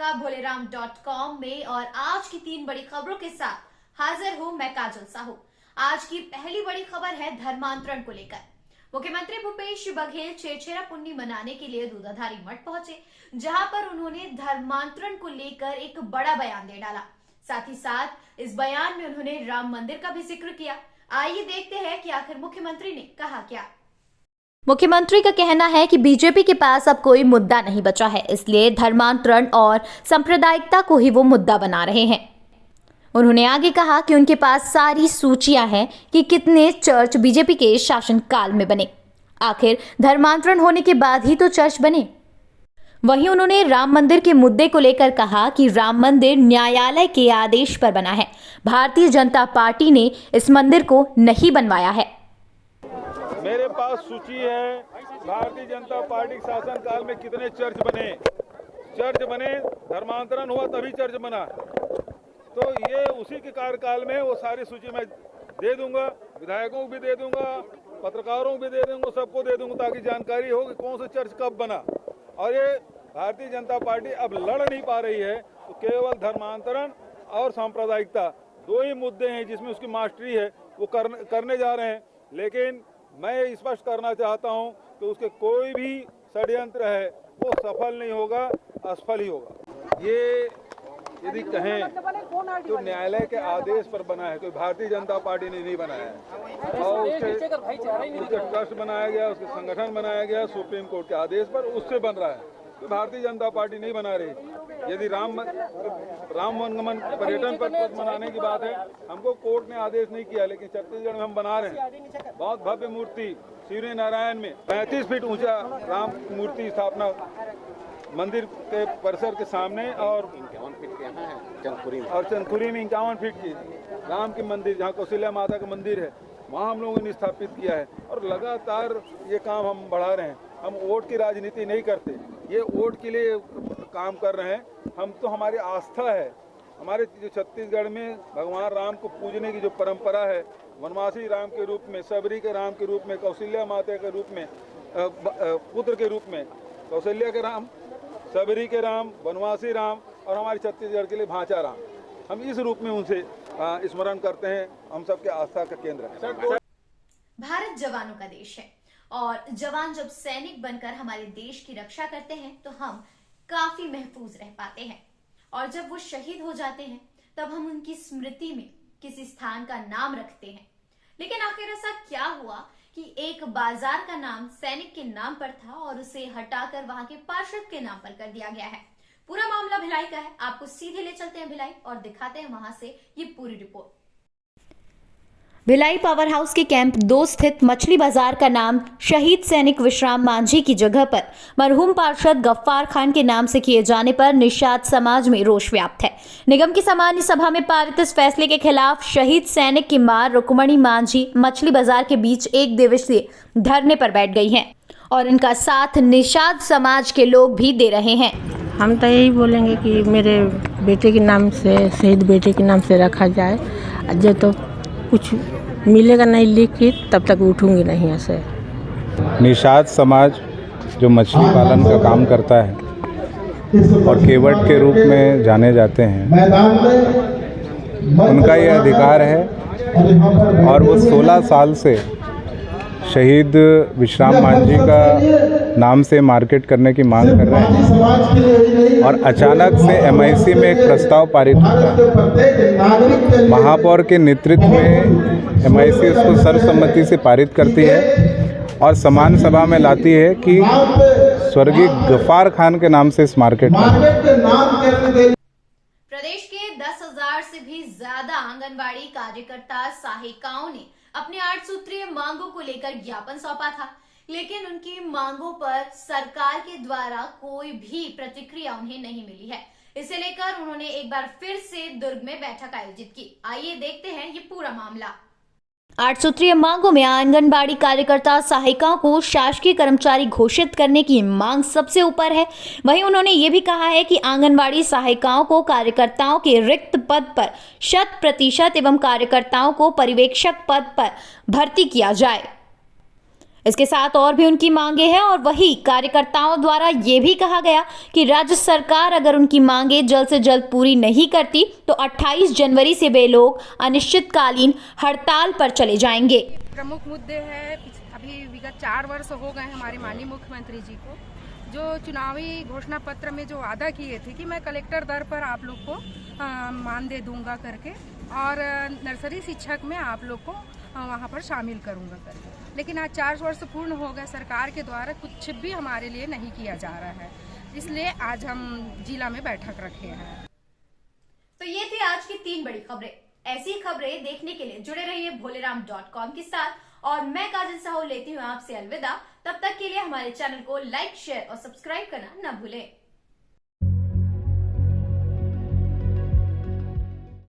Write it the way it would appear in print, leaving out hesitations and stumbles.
आपका भोलेराम.com में और आज की 3 बड़ी खबरों के साथ हाजिर हूं मैं काजल साहू। आज की पहली बड़ी खबर है धर्मांतरण को लेकर। मुख्यमंत्री भूपेश बघेल छेरछेरा पुन्नी मनाने के लिए दूधाधारी मठ पहुंचे, जहां पर उन्होंने धर्मांतरण को लेकर एक बड़ा बयान दे डाला। साथ ही साथ इस बयान में उन्होंने राम मंदिर का भी जिक्र किया। आइए देखते हैं कि आखिर मुख्यमंत्री ने कहा क्या। मुख्यमंत्री का कहना है कि बीजेपी के पास अब कोई मुद्दा नहीं बचा है, इसलिए धर्मांतरण और सांप्रदायिकता को ही वो मुद्दा बना रहे हैं। उन्होंने आगे कहा कि उनके पास सारी सूचियां हैं कि कितने चर्च बीजेपी के शासनकाल में बने। आखिर धर्मांतरण होने के बाद ही तो चर्च बने। वहीं उन्होंने राम मंदिर के मुद्दे को लेकर कहा कि राम मंदिर न्यायालय के आदेश पर बना है। भारतीय जनता पार्टी ने इस मंदिर को नहीं बनवाया है। मेरे पास सूची है भारतीय जनता पार्टी के शासनकाल में कितने चर्च बने, धर्मांतरण हुआ तभी चर्च बना। तो ये उसी के कार्यकाल में वो सारी सूची मैं दे दूंगा, विधायकों को भी दे दूंगा, पत्रकारों को भी दे दूंगा, सबको दे दूंगा ताकि जानकारी हो कि कौन सा चर्च कब बना। और ये भारतीय जनता पार्टी अब लड़ नहीं पा रही है, तो केवल धर्मांतरण और सांप्रदायिकता दो ही मुद्दे हैं जिसमें उसकी मास्टरी है, वो करने जा रहे हैं। लेकिन मैं स्पष्ट करना चाहता हूं कि उसके कोई भी षड्यंत्र है वो सफल नहीं होगा, असफल ही होगा। ये यदि कहें तो न्यायालय के आदेश पर बना है, कोई भारतीय जनता पार्टी ने नहीं बनाया है। और उसके ट्रस्ट बनाया गया, उसके संगठन बनाया गया सुप्रीम कोर्ट के आदेश पर, उससे बन रहा है। तो भारतीय जनता पार्टी नहीं बना रही। यदि राम वनगमन पर्यटन पर मनाने की बात है, हमको कोर्ट ने आदेश नहीं किया, लेकिन छत्तीसगढ़ में हम बना रहे हैं। बहुत भव्य मूर्ति सूर्य नारायण में 35 फीट ऊंचा राम मूर्ति स्थापना मंदिर के परिसर के सामने, और चंदखुरी में 51 फीट की राम की मंदिर, जहाँ कौशल्या माता का मंदिर है, वहाँ हम लोगों ने स्थापित किया है। और लगातार ये काम हम बढ़ा रहे हैं। हम वोट की राजनीति नहीं करते, ये वोट के लिए काम कर रहे हैं। हम तो, हमारी आस्था है, हमारे जो छत्तीसगढ़ में भगवान राम को पूजने की जो परंपरा है, वनवासी राम के रूप में, सबरी के राम के रूप में, कौशल्या माता के रूप में, पुत्र के रूप में कौशल्या के राम, सबरी के राम, वनवासी राम, और हमारे छत्तीसगढ़ के लिए भांचा राम, हम इस रूप में उनसे स्मरण करते हैं। हम सबके आस्था का केंद्र है। भारत जवानों का देश है और जवान जब सैनिक बनकर हमारे देश की रक्षा करते हैं तो हम काफी महफूज रह पाते हैं, और जब वो शहीद हो जाते हैं तब हम उनकी स्मृति में किसी स्थान का नाम रखते हैं। लेकिन आखिर ऐसा क्या हुआ कि एक बाजार का नाम सैनिक के नाम पर था और उसे हटाकर वहां के पार्षद के नाम पर कर दिया गया है। पूरा मामला भिलाई का है। आपको सीधे ले चलते हैं भिलाई और दिखाते हैं वहां से ये पूरी रिपोर्ट। भिलाई पावर हाउस के कैंप 2 स्थित मछली बाजार का नाम शहीद सैनिक विश्राम मांझी की जगह पर मरहूम पार्षद गफ्फार खान के नाम से किए जाने पर निषाद समाज में रोष व्याप्त है। निगम की सामान्य सभा में पारित इस फैसले के खिलाफ शहीद सैनिक की मां रुक्मणी मांझी मछली बाजार के बीच 1 दिवसीय धरने पर बैठ गई हैं और इनका साथ निषाद समाज के लोग भी दे रहे हैं। हम तो यही बोलेंगे कि मेरे बेटे के नाम से, शहीद बेटे के नाम से रखा जाए। जो तो कुछ मिलेगा नहीं लिखित, तब तक उठूंगी नहीं ऐसे। निषाद समाज जो मछली पालन का काम करता है और केवट के रूप में जाने जाते हैं, उनका ये अधिकार है और वो 16 साल से शहीद विश्राम मांझी का नाम से मार्केट करने की मांग कर रहे हैं। और अचानक से MIC में एक प्रस्ताव पारित होता है। महापौर के नेतृत्व में MIC उसको सर्वसम्मति से पारित करती है और समान सभा में लाती है कि स्वर्गीय गफ्फार खान के नाम से इस मार्केट प्रदेश के 10,000 से भी ज्यादा आंगनबाड़ी कार्यकर्ता सहायिकाओं ने अपने 8 सूत्रीय मांगों को लेकर ज्ञापन सौंपा था, लेकिन उनकी मांगों पर सरकार के द्वारा कोई भी प्रतिक्रिया उन्हें नहीं मिली है। इसे लेकर उन्होंने एक बार फिर से दुर्ग में बैठक आयोजित की। आइए देखते हैं ये पूरा मामला। 8 सूत्रीय मांगों में आंगनबाड़ी कार्यकर्ता सहायिकाओं को शासकीय कर्मचारी घोषित करने की मांग सबसे ऊपर है। वहीं उन्होंने ये भी कहा है कि आंगनबाड़ी सहायिकाओं को कार्यकर्ताओं के रिक्त पद पर 100% एवं कार्यकर्ताओं को पर्यवेक्षक पद पर भर्ती किया जाए। इसके साथ और भी उनकी मांगे हैं और वही कार्यकर्ताओं द्वारा ये भी कहा गया कि राज्य सरकार अगर उनकी मांगे जल्द से जल्द पूरी नहीं करती तो 28 जनवरी से वे लोग अनिश्चितकालीन हड़ताल पर चले जाएंगे। प्रमुख मुद्दे हैं, अभी विगत 4 वर्ष हो गए हमारे माननीय मुख्यमंत्री जी को, जो चुनावी घोषणा पत्र में जो वादा किए थे कि मैं कलेक्टर दर पर आप लोग को मानदेय दूंगा करके और नर्सरी शिक्षक में आप लोग को वहाँ पर शामिल करूंगा करके, लेकिन आज 4 वर्ष पूर्ण हो गए, सरकार के द्वारा कुछ भी हमारे लिए नहीं किया जा रहा है, इसलिए आज हम जिला में बैठक रखे हैं। तो ये थी आज की 3 बड़ी खबरें। ऐसी खबरें देखने के लिए जुड़े रहिए भोलेराम.com के साथ और मैं काजल साहू लेती हूँ आपसे अलविदा। तब तक के लिए हमारे चैनल को लाइक, शेयर और सब्सक्राइब करना न भूलें।